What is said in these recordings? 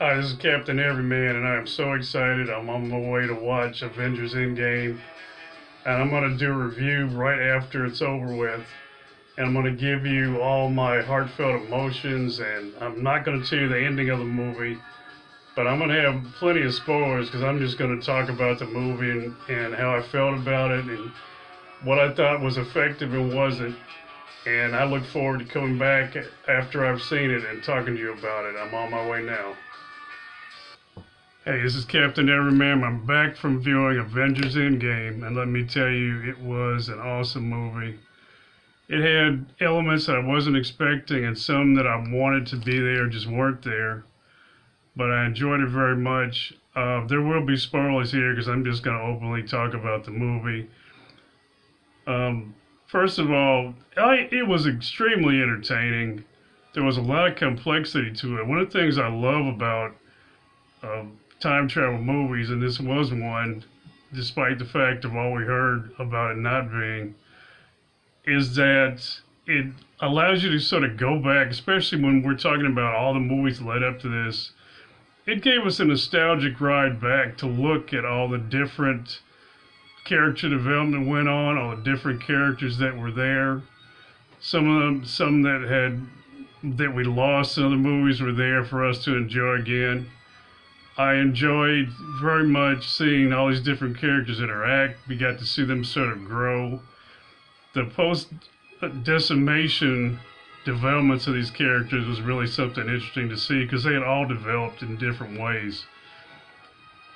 Hi, this is Captain Everyman, and I am so excited. I'm on my way to watch Avengers Endgame, and I'm going to do a review right after it's over with. And I'm going to give you all my heartfelt emotions, and I'm not going to tell you the ending of the movie, but I'm going to have plenty of spoilers because I'm just going to talk about the movie and how I felt about it and what I thought was effective and wasn't. And I look forward to coming back after I've seen it and talking to you about it. I'm on my way now. Hey, this is Captain Everyman. I'm back from viewing Avengers Endgame, and let me tell you, it was an awesome movie. It had elements that I wasn't expecting and some that I wanted to be there just weren't there, but I enjoyed it very much. There will be spoilers here because I'm just going to openly talk about the movie. First of all, it was extremely entertaining. There was a lot of complexity to it. One of the things I love about time travel movies, and this was one, despite the fact of all we heard about it not being, is that it allows you to sort of go back, especially when we're talking about all the movies that led up to this. It gave us a nostalgic ride back to look at all the different character development went on, all the different characters that were there. Some that we lost in other movies were there for us to enjoy again. I enjoyed very much seeing all these different characters interact. We got to see them sort of grow. The post-decimation developments of these characters was really something interesting to see because they had all developed in different ways.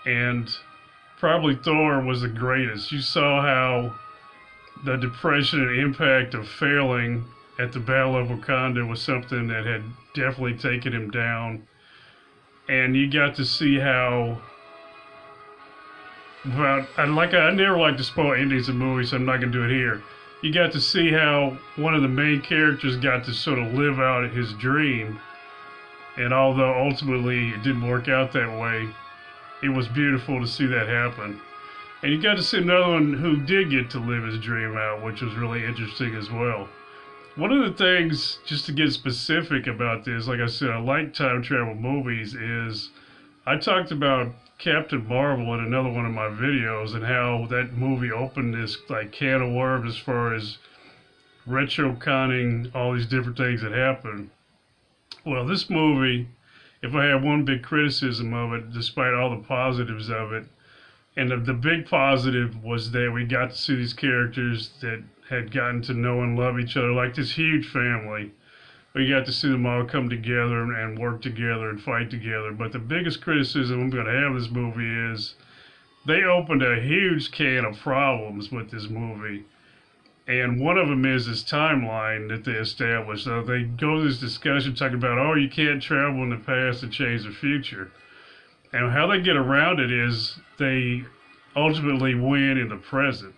And probably Thor was the greatest. You saw how the depression and impact of failing at the Battle of Wakanda was something that had definitely taken him down. And you got to see how, well, I never like to spoil endings of movies, so I'm not going to do it here. You got to see how one of the main characters got to sort of live out his dream. And although ultimately it didn't work out that way, it was beautiful to see that happen. And you got to see another one who did get to live his dream out, which was really interesting as well. One of the things, just to get specific about this, like I said, I like time travel movies, is I talked about Captain Marvel in another one of my videos and how that movie opened this like can of worms as far as retro-conning all these different things that happened. Well, this movie, if I have one big criticism of it, despite all the positives of it, and the big positive was that we got to see these characters that had gotten to know and love each other like this huge family. We got to see them all come together and work together and fight together. But the biggest criticism I'm going to have of this movie is they opened a huge can of problems with this movie. And one of them is this timeline that they established. So they go to this discussion talking about, oh, you can't travel in the past and change the future. And how they get around it is they ultimately win in the present.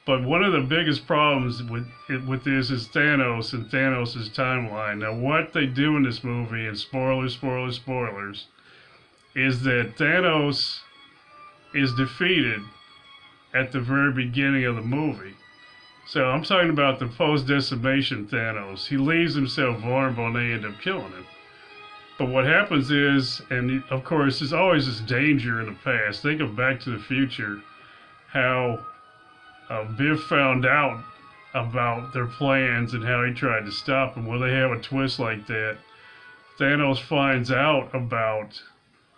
But one of the biggest problems with this is Thanos and Thanos' timeline. Now, what they do in this movie, and spoilers, is that Thanos is defeated at the very beginning of the movie. So I'm talking about the post-decimation Thanos. He leaves himself vulnerable and they end up killing him. But what happens is, and of course, there's always this danger in the past. Think of Back to the Future, how Biff found out about their plans and how he tried to stop them. Well, they have a twist like that. Thanos finds out about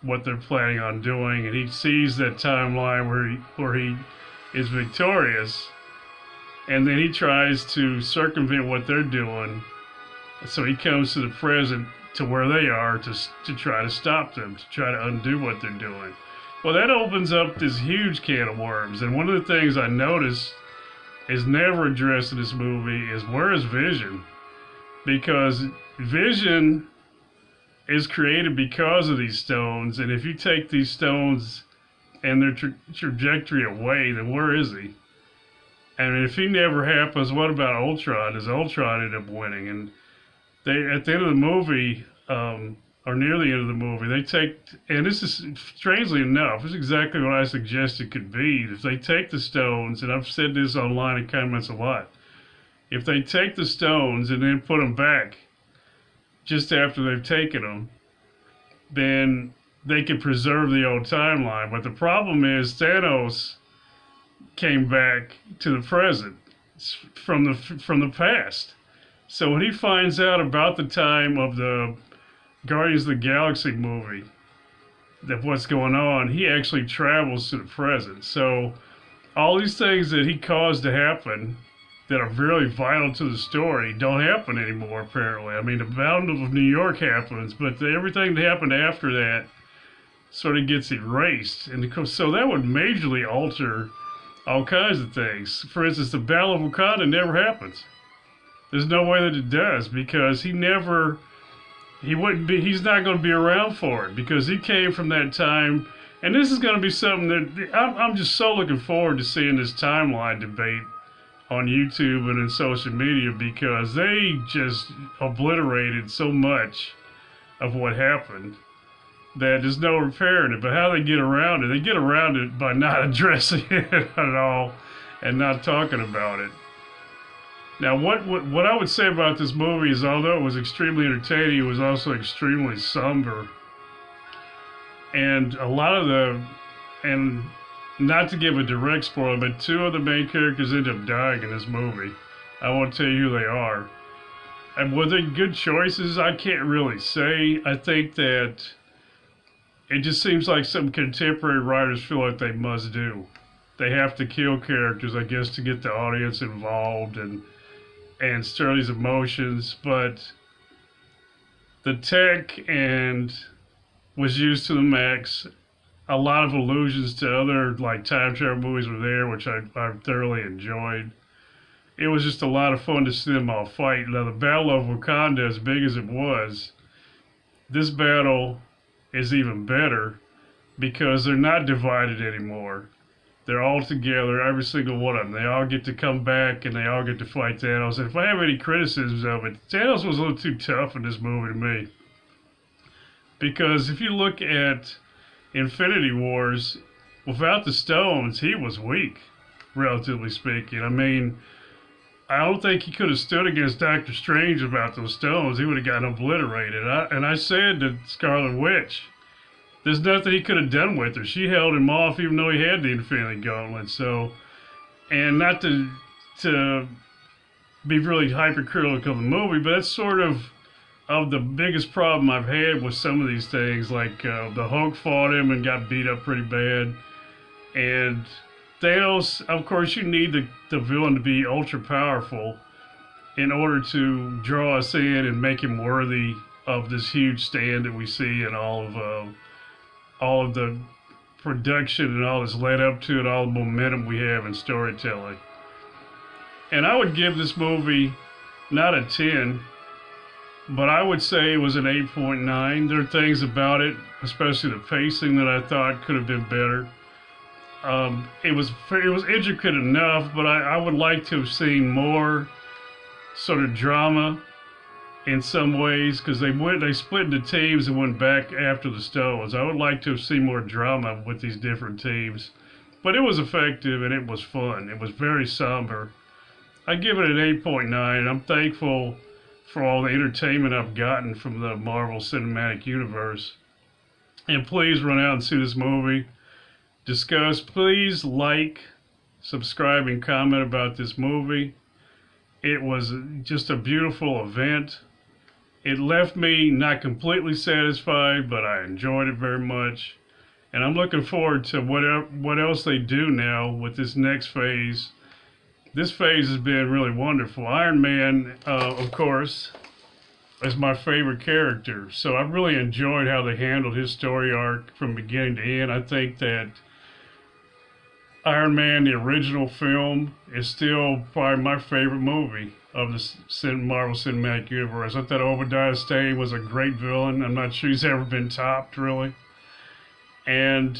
what they're planning on doing, and he sees that timeline where he is victorious, and then he tries to circumvent what they're doing. So he comes to the present, to where they are, to try to stop them, to try to undo what they're doing. Well, that opens up this huge can of worms. And one of the things I noticed is never addressed in this movie is where is Vision? Because Vision is created because of these stones. And if you take these stones and their trajectory away, then where is he? And if he never happens, what about Ultron? Does Ultron end up winning? And they, at the end of the movie, or near the end of the movie, they take, and this is strangely enough, this is exactly what I suggest it could be. If they take the stones, and I've said this online in comments a lot, if they take the stones and then put them back just after they've taken them, then they could preserve the old timeline. But the problem is Thanos came back to the present from the past. So when he finds out about the time of the Guardians of the Galaxy movie, that what's going on, he actually travels to the present. So all these things that he caused to happen that are very vital to the story don't happen anymore, apparently. I mean, the Battle of New York happens, but everything that happened after that sort of gets erased. And so that would majorly alter all kinds of things. For instance, the Battle of Wakanda never happens. There's no way that it does, because he's not going to be around for it, because he came from that time. And this is going to be something that I'm just so looking forward to seeing this timeline debate on YouTube and in social media, because they just obliterated so much of what happened that there's no repairing it. But how they get around it? They get around it by not addressing it at all and not talking about it. Now, what I would say about this movie is, although it was extremely entertaining, it was also extremely somber. And and not to give a direct spoiler, but two of the main characters end up dying in this movie. I won't tell you who they are. And were they good choices? I can't really say. I think that it just seems like some contemporary writers feel like they must do. They have to kill characters, I guess, to get the audience involved and stir these emotions. But the tech was used to the max. A lot of allusions to other like time travel movies were there, which I thoroughly enjoyed. It was just a lot of fun to see them all fight. Now, the Battle of Wakanda, as big as it was, this battle is even better because they're not divided anymore. They're all together, every single one of them. They all get to come back and they all get to fight Thanos. And if I have any criticisms of it, Thanos was a little too tough in this movie to me. Because if you look at Infinity Wars, without the stones, he was weak, relatively speaking. I mean, I don't think he could have stood against Doctor Strange about those stones. He would have gotten obliterated. And I said to Scarlet Witch, there's nothing he could have done with her. She held him off even though he had the Infinity Gauntlet. So, and not to be really hypercritical of the movie, but that's sort of the biggest problem I've had with some of these things. Like the Hulk fought him and got beat up pretty bad. And Thanos, of course, you need the villain to be ultra powerful in order to draw us in and make him worthy of this huge stand that we see in all of the production and all that's led up to it, all the momentum we have in storytelling. And I would give this movie not a 10, but I would say it was an 8.9. There are things about it, especially the pacing, that I thought could have been better. It was intricate enough, but I would like to have seen more sort of drama in some ways, because they split into teams and went back after the stones. I would like to have seen more drama with these different teams, but it was effective and it was fun. It was very somber. I give it an 8.9. I'm thankful for all the entertainment I've gotten from the Marvel Cinematic Universe. And please run out and see this movie. Discuss. Please like, subscribe, and comment about this movie. It was just a beautiful event. It left me not completely satisfied, but I enjoyed it very much. And I'm looking forward to what else they do now with this next phase. This phase has been really wonderful. Iron Man, of course, is my favorite character. So I've really enjoyed how they handled his story arc from beginning to end. I think that Iron Man, the original film, is still probably my favorite movie of the Marvel Cinematic Universe. I thought Obadiah Stane was a great villain. I'm not sure he's ever been topped, really. And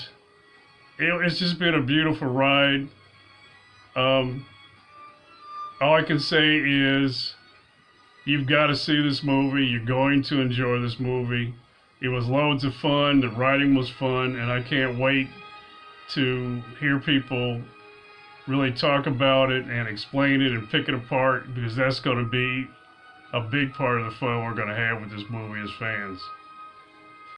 it's just been a beautiful ride. All I can say is you've got to see this movie. You're going to enjoy this movie. It was loads of fun. The writing was fun, and I can't wait to hear people really talk about it and explain it and pick it apart, because that's going to be a big part of the fun we're going to have with this movie as fans.